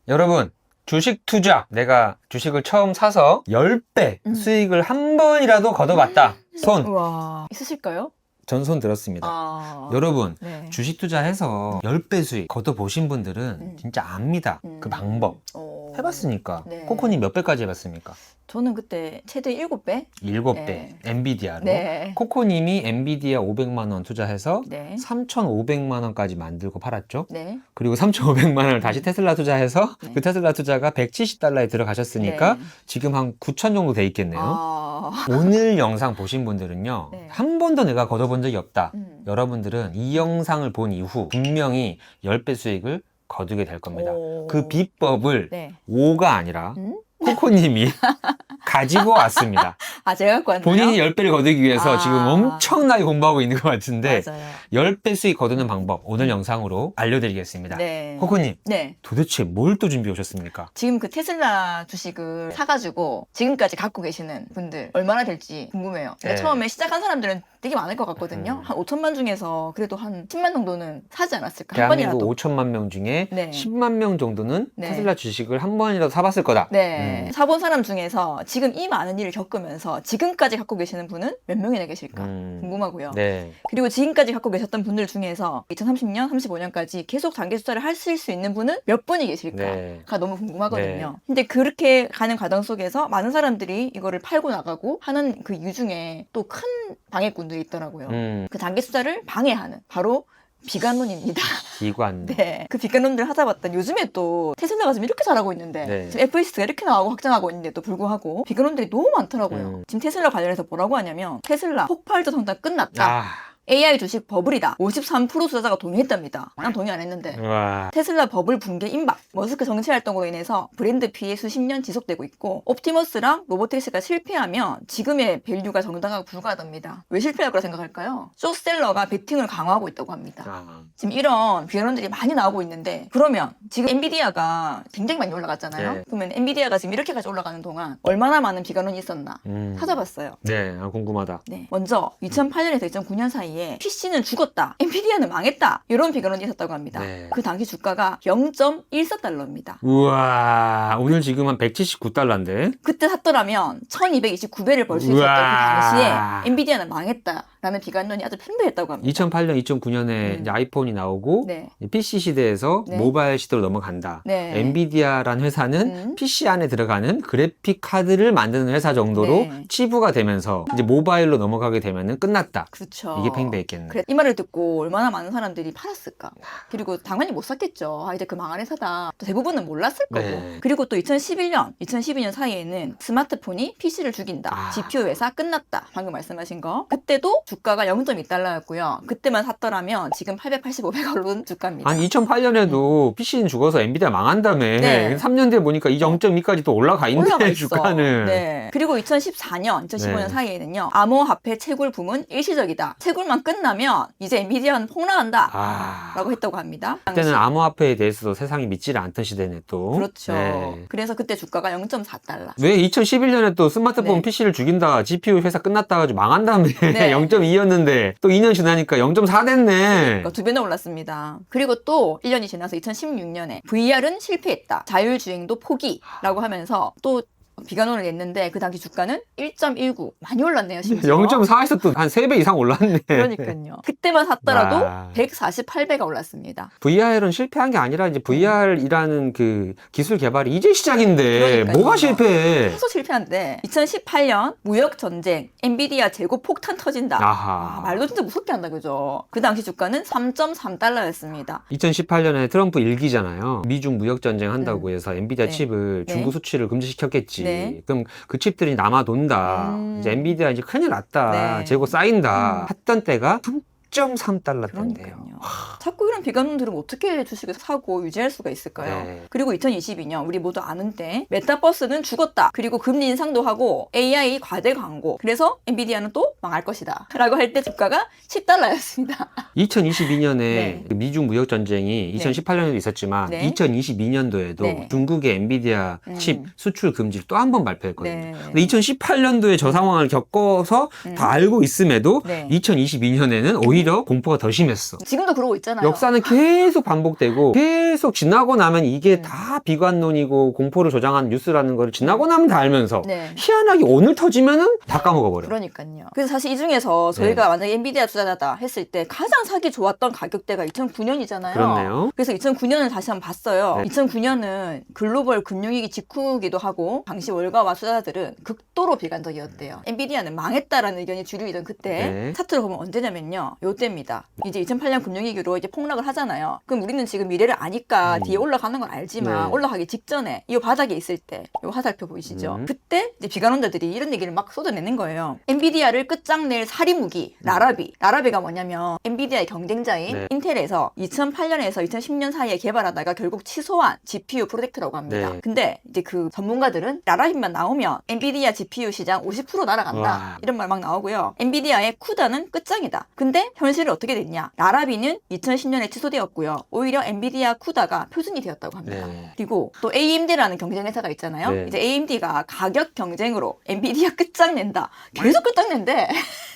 여러분, 주식 투자. 내가 주식을 처음 사서 10배 수익을 한 번이라도 거둬봤다. 손. 우와, 있으실까요? 전 손 들었습니다. 여러분, 주식 투자해서 10배 수익 거둬보신 분들은 진짜 압니다. 그 방법. 해봤으니까. 네. 코코님 몇 배까지 해봤습니까? 저는 그때 최대 7배? 7배. 네. 엔비디아로. 네. 코코님이 엔비디아 500만 원 투자해서 네. 3,500만 원까지 만들고 팔았죠. 네. 그리고 3,500만 원을 다시 테슬라 투자해서 네. 그 테슬라 투자가 170달러에 들어가셨으니까 네. 지금 한 9,000 정도 돼 있겠네요. 아... 오늘 영상 보신 분들은요. 네. 한 번도 내가 거둬본 적이 없다. 음. 여러분들은 이 영상을 본 이후 분명히 10배 수익을 거두게 될 겁니다. 오... 그 비법을 네. 5가 아니라 코코님이 가지고 왔습니다. 아, 제가 갖고 왔나요? 본인이 10배를 거두기 위해서 아. 지금 엄청나게 공부하고 있는 것 같은데 맞아요. 10배 수익 거두는 방법 오늘 영상으로 알려드리겠습니다. 네. 코코님, 네. 도대체 뭘 또 준비해 오셨습니까? 지금 그 테슬라 주식을 사가지고 지금까지 갖고 계시는 분들 얼마나 될지 궁금해요. 근데 네. 처음에 시작한 사람들은 되게 많을 것 같거든요. 한 5천만 중에서 그래도 한 10만 정도는 사지 않았을까? 한 대한민국 번이라도. 5천만 명 중에 네. 10만 명 정도는 네. 테슬라 주식을 한 번이라도 사봤을 거다. 네. 사본 사람 중에서 지금 이 많은 일을 겪으면서 지금까지 갖고 계시는 분은 몇 명이나 계실까? 궁금하고요. 네. 그리고 지금까지 갖고 계셨던 분들 중에서 2030년, 35년까지 계속 단기 투자를 하실 수 있는 분은 몇 분이 계실까가 네. 너무 궁금하거든요. 네. 근데 그렇게 가는 과정 속에서 많은 사람들이 이거를 팔고 나가고 하는 그 이유 중에 또 큰 방해꾼들이 있더라고요. 그 단기 투자를 방해하는 바로 비관론입니다. 기관. 네. 그 비관론들 하다 봤더니 요즘에 또 테슬라가 지금 이렇게 잘하고 있는데 네. 지금 FES가 이렇게 나오고 확장하고 있는데도 불구하고 비관론들이 너무 많더라고요. 지금 테슬라 관련해서 뭐라고 하냐면 테슬라 폭발적 성장 끝났다. AI 주식 버블이다. 53% 투자자가 동의했답니다. 난 동의 안 했는데. 와. 테슬라 버블 붕괴 임박. 머스크 정치 활동으로 인해서 브랜드 피해 수십 년 지속되고 있고 옵티머스랑 로보택시가 실패하면 지금의 밸류가 정당화가 불가하답니다. 왜 실패할 거라 생각할까요? 쇼셀러가 베팅을 강화하고 있다고 합니다. 지금 이런 비언론들이 많이 나오고 있는데 그러면 지금 엔비디아가 굉장히 많이 올라갔잖아요. 네. 그러면 엔비디아가 지금 이렇게까지 올라가는 동안 얼마나 많은 비관론이 있었나 찾아봤어요. 네, 궁금하다. 네. 먼저 2008년에서 2009년 사이에 PC는 죽었다. 엔비디아는 망했다. 이런 비관론이 있었다고 합니다. 네. 그 당시 주가가 0.14달러입니다. 우와, 오늘 지금 한 179달러인데? 그때 샀더라면 1229배를 벌 수 있었던 그 우와. 당시에 엔비디아는 망했다라는 비관론이 아주 팽배했다고 합니다. 2008년, 2009년에 이제 아이폰이 나오고 네. PC 시대에서 네. 모바일 시대로 넘어간다. 네. 엔비디아라는 회사는 PC 안에 들어가는 그래픽 카드를 만드는 회사 정도로 네. 치부가 되면서 이제 모바일로 넘어가게 되면은 끝났다. 그렇죠. 이게 팽배했겠네. 그래, 이 말을 듣고 얼마나 많은 사람들이 팔았을까. 그리고 당연히 못 샀겠죠. 아, 이제 그 망한 회사다. 또 대부분은 몰랐을 거고. 네. 그리고 또 2012년 사이에는 스마트폰이 PC를 죽인다. GPU 회사 끝났다. 방금 말씀하신 거. 그때도 주가가 0.2달러였고요. 그때만 샀더라면 지금 885배 오른 주가입니다. 아니 2008년에도 PC는 죽어서 엔비디아 망한다며. 네. 3년 뒤에 보니까 이 0.2까지 또 올라가 있네. 올라가 있어. 주가는. 네. 그리고 2014년, 2015년 네. 사이에는요. 암호화폐 채굴 붐은 일시적이다. 채굴만 끝나면 이제 엔비디아는 폭락한다. 라고 했다고 합니다. 그때는 암호화폐에 대해서도 세상이 믿지를 않던 시대네 또. 그렇죠. 네. 그래서 그때 주가가 0.4달러. 왜 2011년에 또 스마트폰 네. PC를 죽인다. GPU 회사 끝났다 가지고 망한다며. 네. 0.2였는데 또 2년 지나니까 0.4 됐네. 그러니까 2배나 올랐습니다. 그리고 또 1년이 지나서 2016년에 VR은 실패했다. 자율주행도 포기라고 하면서 또 비관론을 냈는데 그 당시 주가는 1.19 많이 올랐네요. 심지어. 0.4에서 또 한 3배 이상 올랐네. 그러니까요. 그때만 샀더라도 와. 148배가 올랐습니다. VR은 실패한 게 아니라 이제 VR이라는 그 기술 개발이 이제 시작인데 그러니까요. 뭐가 실패해? 계속 실패한데 2018년 무역 전쟁 엔비디아 재고 폭탄 터진다. 아하. 말도 진짜 무섭게 한다 그죠? 그 당시 주가는 3.3달러였습니다. 2018년에 트럼프 일기잖아요. 미중 무역 전쟁 한다고 해서 엔비디아 네. 칩을 네. 중국 수출을 금지시켰겠지. 네. 그럼 그 칩들이 남아돈다. 이제 엔비디아 이제 큰일 났다. 네. 재고 쌓인다. 했던 때가 3.3달러 때인데요. 그러니까요. 자꾸 이런 비관론들은 어떻게 주식을 사고 유지할 수가 있을까요? 네. 그리고 2022년 우리 모두 아는 때 메타버스는 죽었다. 그리고 금리 인상도 하고 AI 과대 광고. 그래서 엔비디아는 또 망할 것이다. 라고 할 때 주가가 10달러였습니다. 2022년에 네. 미중 무역 전쟁이 2018년에도 있었지만 네. 2022년도에도 네. 중국의 엔비디아 칩 수출 금지를 또 한 번 발표했거든요. 네. 근데 2018년도에 저 상황을 겪어서 다 알고 있음에도 네. 2022년에는 오히려 오히려 공포가 더 심했어. 지금도 그러고 있잖아요. 역사는 계속 반복되고 계속 지나고 나면 이게 다 비관론이고 공포를 조장하는 뉴스라는 걸 지나고 나면 다 알면서 네. 희한하게 오늘 터지면은 다 까먹어버려. 그러니까요. 그래서 사실 이 중에서 저희가 만약에 엔비디아 투자자다 했을 때 가장 사기 좋았던 가격대가 2009년이잖아요. 그렇네요. 그래서 2009년을 다시 한번 봤어요. 네. 2009년은 글로벌 금융위기 직후이기도 하고 당시 월가와 투자자들은 극도로 비관적이었대요. 엔비디아는 망했다라는 의견이 주류이던 그때 네. 차트로 보면 언제냐면요. 요때입니다. 이제 2008년 금융위기로 이제 폭락을 하잖아요. 그럼 우리는 지금 미래를 아니까 뒤에 올라가는 건 알지만 네. 올라가기 직전에 이 바닥에 있을 때 이 화살표 보이시죠? 그때 이제 비관론자들이 이런 얘기를 막 쏟아내는 거예요. 엔비디아를 끝장낼 사리무기 라라비가 뭐냐면 엔비디아의 경쟁자인 네. 인텔에서 2008년에서 2010년 사이에 개발하다가 결국 취소한 GPU 프로젝트라고 합니다. 네. 근데 이제 그 전문가들은 라라비만 나오면 엔비디아 GPU 시장 50% 날아간다. 와. 이런 말 막 나오고요. 엔비디아의 쿠다는 끝장이다. 근데 현실은 어떻게 됐냐? 라라비는 2010년에 취소되었고요. 오히려 엔비디아 쿠다가 표준이 되었다고 합니다. 네. 그리고 또 AMD라는 경쟁 회사가 있잖아요. 네. 이제 AMD가 가격 경쟁으로 엔비디아 끝장낸다. 계속 끝장낸대.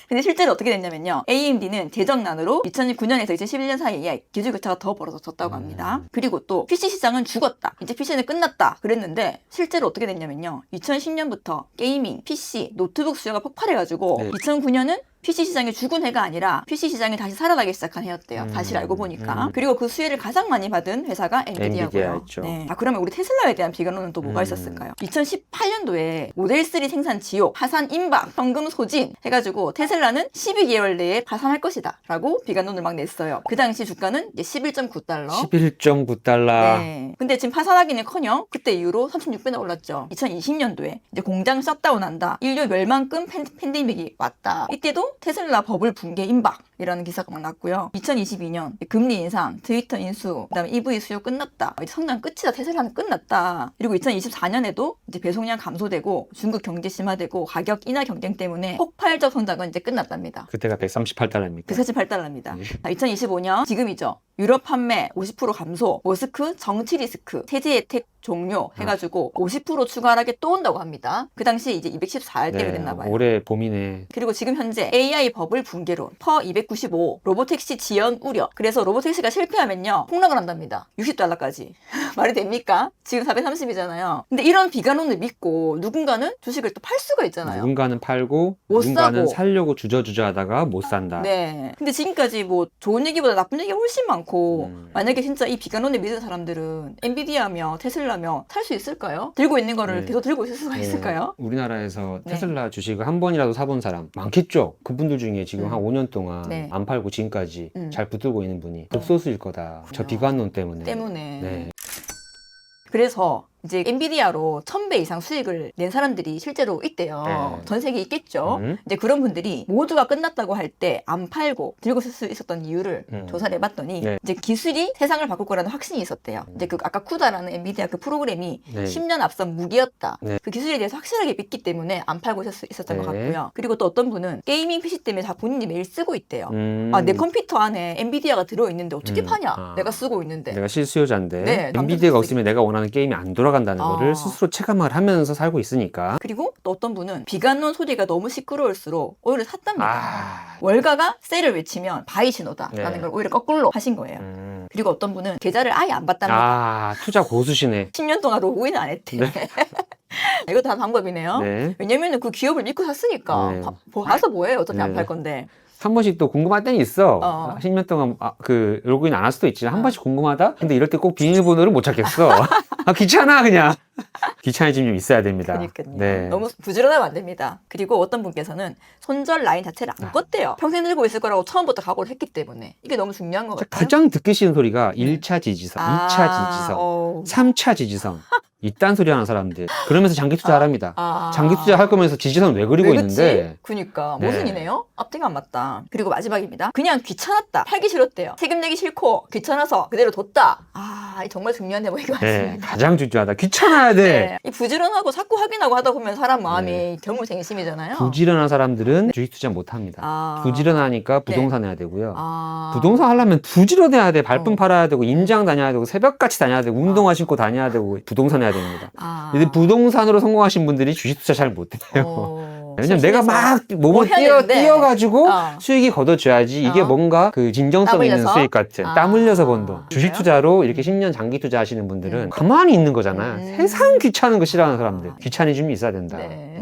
근데 실제로 어떻게 됐냐면요. AMD는 대정난으로 2009년에서 2011년 사이에 기술 교차가 더 벌어졌다고 합니다. 그리고 또 PC 시장은 죽었다. 이제 PC는 끝났다. 그랬는데 실제로 어떻게 됐냐면요. 2010년부터 게이밍, PC, 노트북 수요가 폭발해가지고 네. 2009년은 PC 시장이 죽은 해가 아니라 PC 시장이 다시 살아나기 시작한 해였대요. 사실 알고 보니까. 그리고 그 수혜를 가장 많이 받은 회사가 엔비디아고요. 엔비디아였죠. 네. 그러면 우리 테슬라에 대한 비관론은 또 뭐가 있었을까요? 2018년도에 모델 3 생산 지옥, 파산 임박, 현금 소진 해가지고 테슬라는 12개월 내에 파산할 것이다 라고 비관론을 막 냈어요. 그 당시 주가는 이제 11.9달러. 11.9달러. 네. 근데 지금 파산하기는커녕 그때 이후로 36배나 올랐죠. 2020년도에 이제 공장 셧다운한다. 인류 멸망급 팬데믹이 왔다. 이때도 테슬라 버블 붕괴 임박이라는 기사가 막 났고요. 2022년 금리 인상, 트위터 인수, 그다음에 EV 수요 끝났다. 이제 성장 끝이다. 테슬라는 끝났다. 그리고 2024년에도 이제 배송량 감소되고 중국 경제 심화되고 가격 인하 경쟁 때문에 폭발적 성장은 이제 끝났답니다. 그때가 138달러입니까? 148달러입니다. 네. 2025년 지금이죠. 유럽 판매 50% 감소, 머스크 정치 리스크, 세제 혜택 종료 해가지고 50% 추가 하락에 또 온다고 합니다. 그 당시 이제 214일 때가 됐나 봐요. 올해 봄이네. 그리고 지금 현재 AI 버블 붕괴론, 퍼 295, 로보택시 지연 우려. 그래서 로보택시가 실패하면요 폭락을 한답니다. 60달러까지. 말이 됩니까? 지금 430이잖아요. 근데 이런 비관론을 믿고 누군가는 주식을 또 팔 수가 있잖아요. 누군가는 팔고 못 누군가는 사고. 살려고 주저주저 하다가 못 산다. 네. 근데 지금까지 뭐 좋은 얘기보다 나쁜 얘기가 훨씬 많고 만약에 진짜 이 비관론을 믿은 사람들은 엔비디아며 테슬라며 살 수 있을까요? 들고 있는 거를 네. 계속 들고 있을 수가 네. 있을까요? 우리나라에서 네. 테슬라 주식을 한 번이라도 사본 사람 많겠죠? 그분들 중에 지금 음. 한 5년 동안 네. 안 팔고 지금까지 잘 붙들고 있는 분이 극소수일 거다. 저 아. 비관론 때문에. 때문에. 그래서 이제 엔비디아로 1000배 이상 수익을 낸 사람들이 실제로 있대요. 네. 전 세계에 있겠죠. 이제 그런 분들이 모두가 끝났다고 할 때 안 팔고 들고 쓸 수 있었던 이유를 조사를 해봤더니 네. 이제 기술이 세상을 바꿀 거라는 확신이 있었대요. 이제 그 아까 쿠다라는 엔비디아 그 프로그램이 네. 10년 앞선 무기였다. 네. 그 기술에 대해서 확실하게 믿기 때문에 안 팔고 있을 수 있었던 것 네. 같고요. 그리고 또 어떤 분은 게이밍 PC 때문에 다 본인이 매일 쓰고 있대요. 음. 아, 내 컴퓨터 안에 엔비디아가 들어있는데 어떻게 파냐? 아. 내가 쓰고 있는데. 내가 실수요자인데 네, 엔비디아가 남들 없으면 내가 원하는 게임이 안 돌아간다는 아. 거를 스스로 체감을 하면서 살고 있으니까. 그리고 또 어떤 분은 비관론 소리가 너무 시끄러울수록 오히려 샀답니다. 아. 월가가 셀을 외치면 바이 신호다라는 네. 걸 오히려 거꾸로 하신 거예요. 그리고 어떤 분은 계좌를 아예 안 받답니다. 아, 투자 고수시네. 10년 동안 로그인 안 했대. 네. 이거 다 방법이네요. 네. 왜냐면은 그 기업을 믿고 샀으니까 네. 가서 뭐해요? 어차피 안 네. 팔 건데. 한 번씩 또 궁금할 때는 있어. 어. 10년 동안 그 로그인 안 할 수도 있지. 한 번씩 궁금하다? 근데 이럴 때 꼭 비밀번호를 못 찾겠어. 아, 귀찮아, 그냥. 귀찮아짐 좀 있어야 됩니다. 그러니까요. 네. 너무 부지런하면 안 됩니다. 그리고 어떤 분께서는 손절 라인 자체를 안 껐대요. 평생 들고 있을 거라고 처음부터 각오를 했기 때문에. 이게 너무 중요한 것 같아요. 가장 듣기 싫은 소리가 1차 지지선, 2차 지지선, 3차 지지선. 이딴 소리 하는 사람들. 그러면서 장기 투자하랍니다. 장기 투자 할 거면서 지지선 왜 그리고 있는데. 그니까 네. 모순이네요. 앞뒤가 안 맞다. 그리고 마지막입니다. 그냥 귀찮았다. 팔기 싫었대요. 세금 내기 싫고 귀찮아서 그대로 뒀다. 아, 정말 중요한 대목인 것 네, 같습니다. 가장 중요하다. 귀찮아야 돼. 네. 이 부지런하고 자꾸 확인하고 하다 보면 사람 마음이 견물생심이잖아요. 부지런한 사람들은 주식 투자 못 합니다. 아. 부지런하니까 부동산 해야 되고요. 아. 부동산 하려면 부지런해야 돼. 발품 어. 팔아야 되고, 임장 다녀야 되고, 새벽같이 다녀야 되고, 운동화 신고 다녀야 되고, 부동산 해야 됩니다. 아. 근데 부동산으로 성공하신 분들이 주식 투자 잘 못해요. 왜냐면 내가 막 몸을 뛰어가지고 수익이 걷어줘야지 이게 뭔가 그 진정성 있는 수익 같은 땀 흘려서 번 돈. 주식 투자로 이렇게 10년 장기 투자하시는 분들은 가만히 있는 거잖아요. 세상 귀찮은 거 싫어하는 사람들. 귀차니즘이 있어야 된다.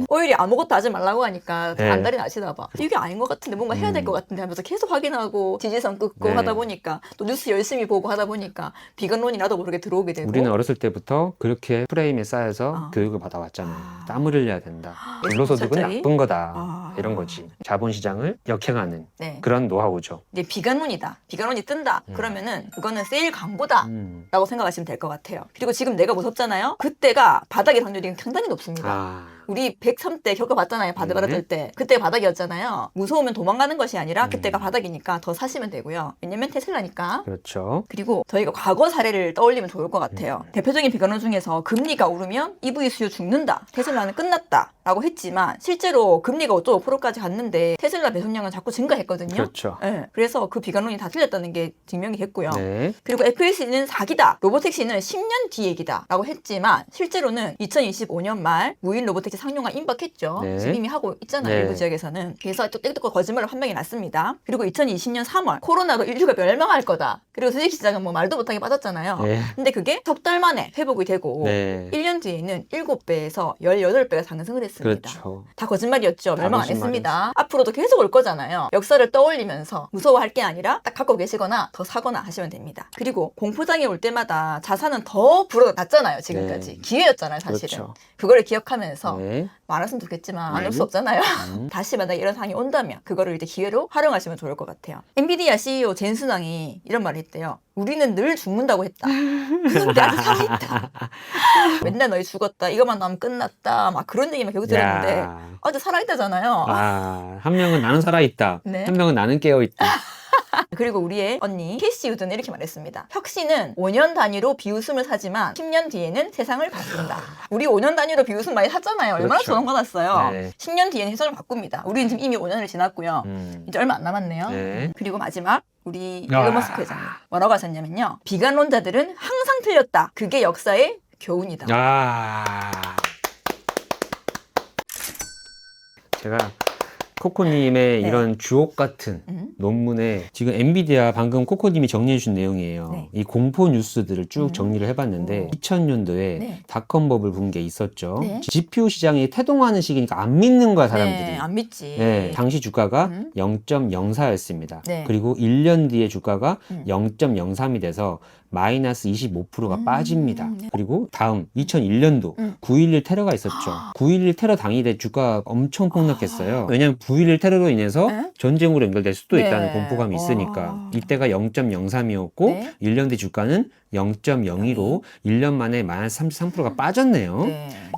오히려 아무것도 하지 말라고 하니까 안달이 나시나 봐. 이게 아닌 것 같은데 뭔가 해야 될 것 같은데 하면서 계속 확인하고 지지선 끊고 하다 보니까 또 뉴스 열심히 보고 하다 보니까 비건론이 나도 모르게 들어오게 되고. 우리는 어렸을 때부터 그렇게 프레임에 쌓여서 교육을 받아왔잖아요. 땀을 흘려야 된다. 불로소득은 나쁜 거다. 이런 거지. 자본시장을 역행하는 그런 노하우죠. 이제 비건론이다. 비건론이 뜬다. 그러면은 그거는 세일 광고다. 라고 생각하시면 될 것 같아요. 그리고 지금 내가 무섭잖아요. 그때가 바닥의 확률이 상당히 높습니다. 우리 103대 겪어봤잖아요. 받을 때. 그때가 바닥이었잖아요. 무서우면 도망가는 것이 아니라 그때가 바닥이니까 더 사시면 되고요. 왜냐면 테슬라니까. 그렇죠. 그리고 저희가 과거 사례를 떠올리면 좋을 것 같아요. 대표적인 비건론 중에서 금리가 오르면 EV 수요 죽는다. 테슬라는 끝났다. 라고 했지만 실제로 금리가 5.5%까지 갔는데 테슬라 배송량은 자꾸 증가했거든요. 그렇죠. 네. 그래서 그 비건론이 다 틀렸다는 게 증명이 됐고요. 그리고 FSD는 사기다. 로보택시는 10년 뒤 얘기다. 라고 했지만 실제로는 2025년 말 무인 로보택시 상용화 임박했죠. 지금 이미 하고 있잖아요. 일부 지역에서는. 그래서 또 땡떡 거짓말을 판명이 났습니다. 그리고 2020년 3월 코로나로 인류가 멸망할 거다. 그리고 주식시장은 뭐 말도 못하게 빠졌잖아요. 근데 그게 석 달 만에 회복이 되고 1년 뒤에는 7배에서 18배가 상승을 했습니다. 그렇죠. 다 거짓말이었죠. 멸망 안 했습니다. 앞으로도 계속 올 거잖아요. 역사를 떠올리면서 무서워할 게 아니라 딱 갖고 계시거나 더 사거나 하시면 됩니다. 그리고 공포장이 올 때마다 자산은 더 불어났잖아요. 지금까지. 기회였잖아요. 사실은. 그렇죠. 그걸 기억하면서 말았으면 좋겠지만 안 올 수 없잖아요. 다시 만약에 이런 상황이 온다면 그거를 이제 기회로 활용하시면 좋을 것 같아요. 엔비디아 CEO 젠슨왕이 이런 말을 했대요. 우리는 늘 죽는다고 했다. 근데 아직 살아있다. 맨날 너희 죽었다. 이것만 나오면 끝났다. 막 그런 얘기만 계속 들었는데 아직 살아있다잖아요. 한 명은 나는 살아있다. 한 명은 나는 깨어있다. 그리고 우리의 언니 캐시 유드는 이렇게 말했습니다. 혁신은 5년 단위로 비웃음을 사지만 10년 뒤에는 세상을 바꾼다. 우리 5년 단위로 비웃음 많이 샀잖아요. 얼마나 그렇죠. 도망받았어요. 10년 뒤에는 세상을 바꿉니다. 우리는 지금 이미 5년을 지났고요. 이제 얼마 안 남았네요. 그리고 마지막 우리 일론 머스크 회장님 뭐라고 하셨냐면요. 비관론자들은 항상 틀렸다. 그게 역사의 교훈이다. 제가 코코님의 이런 주옥 같은 논문에 지금 엔비디아 방금 코코님이 정리해 준 내용이에요. 이 공포 뉴스들을 쭉 정리를 해봤는데 2000년도에 닷컴 버블 붕괴 있었죠. GPU 시장이 태동하는 시기니까 안 믿는 거야 사람들이. 안 믿지. 당시 주가가 0.04였습니다. 그리고 1년 뒤에 주가가 0.03이 돼서 마이너스 25%가 빠집니다. 그리고 다음 2001년도 9.11 테러가 있었죠. 9.11 테러 당일에 주가가 엄청 폭락했어요. 왜냐하면 9.11 테러로 인해서 전쟁으로 연결될 수도 있다는 공포감이 있으니까. 이때가 0.03이었고 1년 뒤 주가는 0.02로 1년 만에 마이너스 33%가 빠졌네요.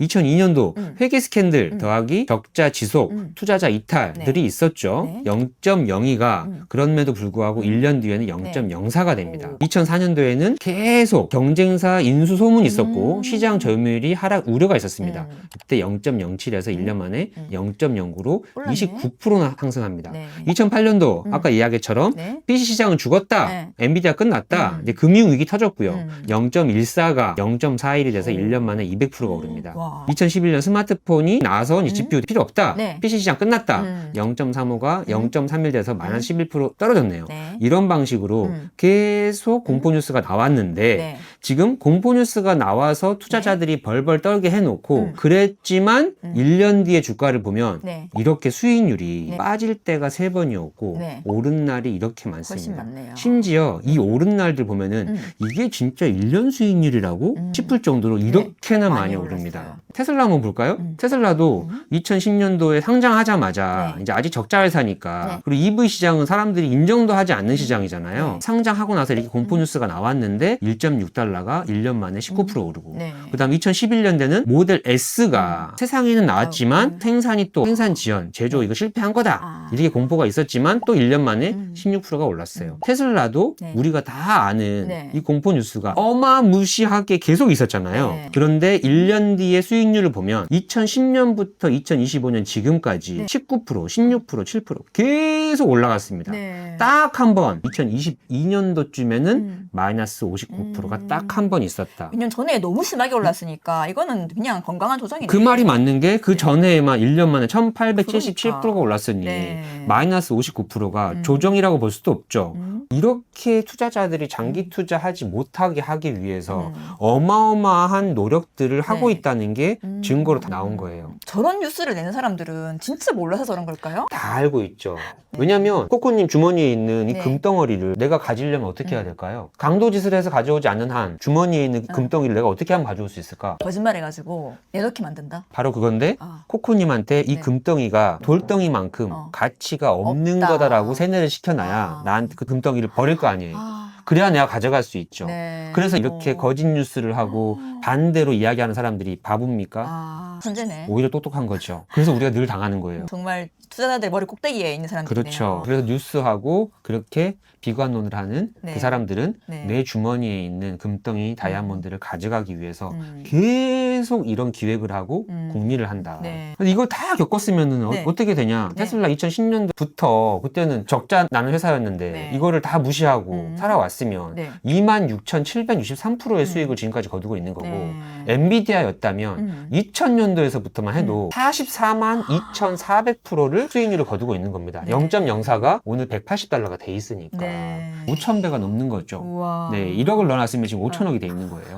2002년도 회계 스캔들 더하기 적자 지속, 투자자 이탈들이 있었죠. 0.02가 그럼에도 불구하고 1년 뒤에는 0.04가 됩니다. 2004년도에는 계속 경쟁사 인수 소문이 있었고 시장 점유율이 하락 우려가 있었습니다. 그때 0.07에서 1년 만에 0.09로 29%나 상승합니다. 2008년도 아까 이야기처럼 PC 시장은 죽었다. 엔비디아 끝났다. 이제 금융위기 터졌고요. 0.14가 0.41이 돼서 1년 만에 200%가 오릅니다. 2011년 스마트폰이 나와서 GPU 필요 없다. PC 시장 끝났다. 0.35가 0.31 돼서 마이너스 11% 떨어졌네요. 이런 방식으로 계속 공포뉴스가 나왔는데 지금 공포뉴스가 나와서 투자자들이 벌벌 떨게 해놓고 그랬지만 1년 뒤에 주가를 보면 이렇게 수익률이 빠질 때가 3번이었고 오른 날이 이렇게 많습니다. 심지어 이 오른 날들 보면은 이게 진짜 1년 수익률이라고 싶을 정도로 이렇게나 많이 오릅니다. 테슬라 한번 볼까요? 테슬라도 2010년도에 상장하자마자 이제 아직 적자 회사니까 그리고 EV 시장은 사람들이 인정도 하지 않는 시장이잖아요. 상장하고 나서 이렇게 공포 뉴스가 나왔는데 1.6달러가 1년 만에 19% 오르고 그 다음 2011년대는 모델 S가 세상에는 나왔지만 생산이 또 생산 지연, 제조 이거 실패한 거다 이렇게 공포가 있었지만 또 1년 만에 16%가 올랐어요. 테슬라도 네. 우리가 다 아는 네. 이 공포 뉴스가 어마무시하게 계속 있었잖아요. 네. 그런데 1년 뒤에 수익률을 보면 2010년부터 2025년 지금까지 네. 19%, 16%, 7% 계속 올라갔습니다. 네. 딱 한 번 2022년도쯤에는 마이너스 59%가 딱 한 번 있었다. 2년 전에 너무 심하게 올랐으니까 이거는 그냥 건강한 조정이네. 그 말이 맞는 게 그 전에만 1년 만에 1877%가 그러니까. 올랐으니 네. 마이너스 59%가 조정이라고 볼 수도 없죠. 이렇게 투자자들이 장기 투자하지 못하게 하기 위해서 어마어마한 노력들을 하고 네. 있다는 게 증거로 다 나온 거예요. 저런 뉴스를 내는 사람들은 진짜 몰라서 저런 걸까요? 다 알고 있죠. 왜냐면 코코님 주머니에 있는 이 네. 금덩어리를 내가 가지려면 어떻게 해야 될까요? 강도짓을 해서 가져오지 않는 한 주머니에 있는 금덩이를 내가 어떻게 하면 가져올 수 있을까? 거짓말해가지고 내놓게 만든다. 바로 그건데 아. 코코님한테 이 네. 금덩이가 돌덩이만큼 가치가 없는 없다. 거다라고 세뇌를 시켜놔야 아. 나한테 그 금덩이를 버릴 거 아니에요. 아. 그래야 내가 가져갈 수 있죠. 네. 그래서 이렇게 거짓 뉴스를 하고 반대로 이야기하는 사람들이 바보입니까? 아, 천재네. 오히려 똑똑한 거죠. 그래서 우리가 늘 당하는 거예요. 정말 투자자들 머리 꼭대기에 있는 사람들이네요. 그렇죠. 그래서 뉴스하고 그렇게 비관론을 하는 네. 그 사람들은 네. 내 주머니에 있는 금덩이 다이아몬드를 가져가기 위해서 음. 계속 이런 기획을 하고 궁리를 한다. 네. 근데 이걸 다 겪었으면 네. 어떻게 되냐? 네. 테슬라 2010년부터 그때는 적자 나는 회사였는데 네. 이거를 다 무시하고 살아왔으면 네. 26,763%의 수익을 지금까지 거두고 있는 거고 네. 엔비디아였다면 2000년도에서부터만 해도 44만 2,400%를 수익률을 거두고 있는 겁니다. 네. 0.04가 오늘 $180가 돼 있으니까 네. 5,000배가 넘는 거죠. 우와. 네, 1억을 넣어놨으면 지금 5천억이 돼 있는 거예요.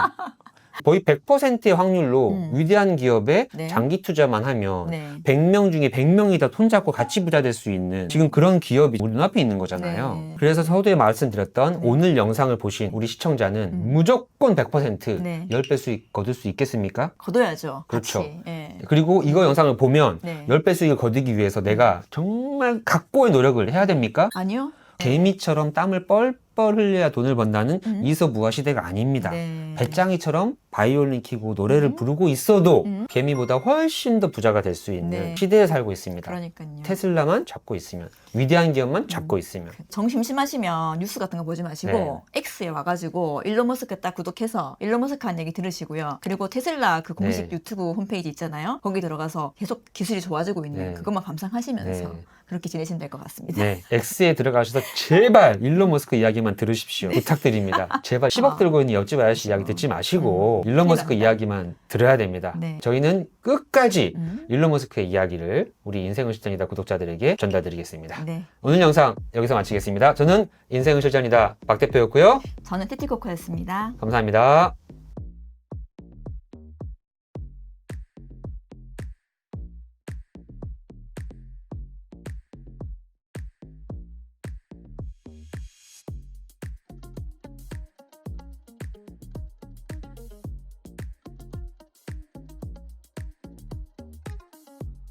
거의 100%의 확률로 위대한 기업에 네. 장기 투자만 하면 네. 100명 중에 100명이 다 손잡고 같이 부자 될 수 있는 지금 그런 기업이 우리 눈앞에 있는 거잖아요. 네. 그래서 서두에 말씀드렸던 네. 오늘 영상을 보신 우리 시청자는 무조건 100% 네. 10배 수익 거둘 수 있겠습니까? 거둬야죠. 그렇죠. 같이. 네. 그리고 이거 영상을 보면 네. 10배 수익을 거두기 위해서 내가 정말 각고의 노력을 해야 됩니까? 아니요. 개미처럼 땀을 뻘뻘 흘려야 돈을 번다는 이서무화 시대가 아닙니다. 네. 배짱이처럼 바이올린 키고 노래를 부르고 있어도 개미보다 훨씬 더 부자가 될 수 있는 네. 시대에 살고 있습니다. 그러니까요. 테슬라만 잡고 있으면, 위대한 기업만 잡고 있으면. 정 심심하시면 뉴스 같은 거 보지 마시고 X에 와가지고 일론 머스크 딱 구독해서 일론 머스크 한 얘기 들으시고요. 그리고 테슬라 그 공식 네. 유튜브 홈페이지 있잖아요. 거기 들어가서 계속 기술이 좋아지고 있는 네. 그것만 감상하시면서 네. 그렇게 지내시면 될 것 같습니다. 네, X에 들어가셔서 제발 일론 머스크 이야기만 들으십시오. 부탁드립니다. 제발 10억 들고 있는 옆집 아저씨 이야기 듣지 마시고 일론 머스크 큰일 이야기만 들어야 됩니다. 네. 저희는 끝까지 일론 머스크의 이야기를 우리 인생은 실전이다 구독자들에게 전달드리겠습니다. 네. 오늘 영상 여기서 마치겠습니다. 저는 인생은 실전이다 박 대표였고요. 저는 티티코코였습니다. 감사합니다.